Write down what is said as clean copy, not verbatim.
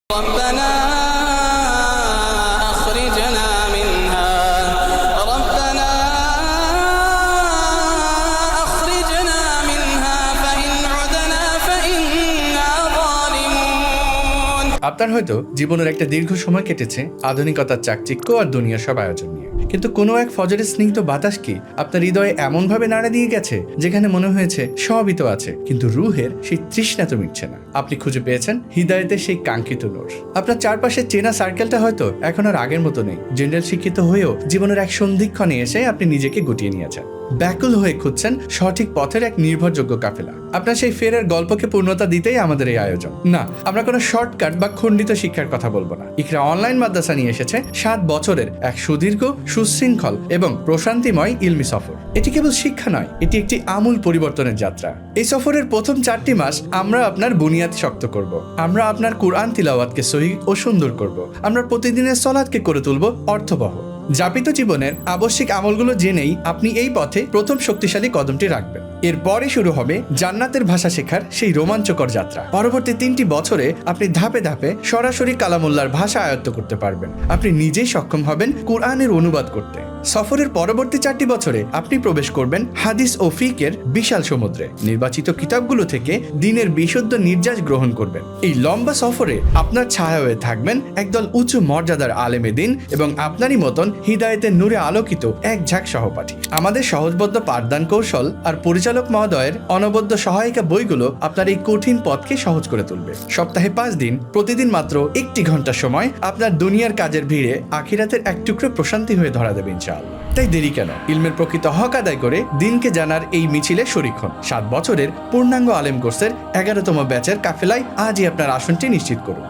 ربنا أخرجنا منها ربنا أخرجنا منها فإن عدنا فإنا ظالمون। আপনার হয়তো জীবনের একটা দীর্ঘ সময় কেটেছে আধুনিকতার চাকচিক্য আর দুনিয়ার সব আয়োজন নিয়ে, কিন্তু কোনো এক ফজরের স্নিগ্ধ বাতাস কি আপনার হৃদয়ে এমনভাবে নাড়া দিয়ে গেছে যেখানে মনে হয়েছে সবই তো আছে, কিন্তু রুহের সেই তৃষ্ণা তো মিটছে না। আপনি খুঁজে পেয়েছেন হৃদয়ের সেই কাঙ্ক্ষিত নূর। আপনার চারপাশে চেনা সার্কেলটা হয়তো এখন আর আগের মতো নেই। জেনারেল শিক্ষিত হয়েও জীবনের এক সন্ধিক্ষণে এসে আপনি নিজেকে গুটিয়ে নিয়েছেন। ব্যাকুল হয়ে খুঁজছেন সঠিক পথের এক নির্ভরযোগ্য কাফেলা। আপনার সেই ফেরের গল্পকে পূর্ণতা দিতেই আমাদের এই আয়োজন। না, আমরা কোনো শর্টকাট বা খণ্ডিত শিক্ষার কথা বলবো না। ইকরা অনলাইন মাদ্রাসা নিয়ে এসেছে 7 বছরের এক সুদীর্ঘ, সুশৃঙ্খল এবং প্রশান্তিময় ইলমি সফর। এটি কেবল শিক্ষা নয়, এটি একটি আমূল পরিবর্তনের যাত্রা। এই সফরের প্রথম 4টি মাস আমরা আপনার বুনিয়াদ শক্ত করব। আমরা আপনার কুরআন তিলাওয়াতকে সহিহ ও সুন্দর করব। আমরা প্রতিদিনের সলাতকে করে তুলব অর্থবহ। যাপিত জীবনের আবশ্যিক আমলগুলো জেনেই আপনি এই পথে প্রথম শক্তিশালী কদমটি রাখবেন। এরপরে শুরু হবে জান্নাতের ভাষা শেখার সেই রোমাঞ্চকর যাত্রা। পরবর্তী 3টি বছরে আপনি ধাপে ধাপে সরাসরি কালামুল্লাহর ভাষা আয়ত্ত করতে পারবেন। আপনি নিজেই সক্ষম হবেন কুরআনের অনুবাদ করতে। সফরের পরবর্তী 4টি বছরে আপনি প্রবেশ করবেন হাদিস ও ফিকের বিশাল সমুদ্রে। নির্বাচিত কিতাবগুলো থেকে দ্বীনের বিশুদ্ধ নির্যাস গ্রহণ করবেন। এই লম্বা সফরে আপনার ছায়া হয়ে থাকবেন একদল উঁচু মর্যাদার আলেমে দ্বীন এবং আপনারই মতন হিদায়েতের নূরে আলোকিত এক ঝাঁক সহপাঠী। আমাদের সহজবদ্ধ পাঠদান কৌশল আর পরিচালক মহোদয়ের অনবদ্য সহায়িকা বইগুলো আপনার এই কঠিন পথকে সহজ করে তুলবে। সপ্তাহে 5 দিন, প্রতিদিন মাত্র 1 ঘন্টা সময় আপনার দুনিয়ার কাজের ভিড়ে আখিরাতের এক টুকরো প্রশান্তি হয়ে ধরা দেবে ইনশাআল্লাহ। তাই দেরি কেন? ইলমের প্রকৃত হক আদায় করে দিনকে জানার এই মিছিলে শরীক হন। 7 বছরের পূর্ণাঙ্গ আলেম কোর্সের 11তম ব্যাচের কাফেলায় আজই আপনার আসনটি নিশ্চিত করুন।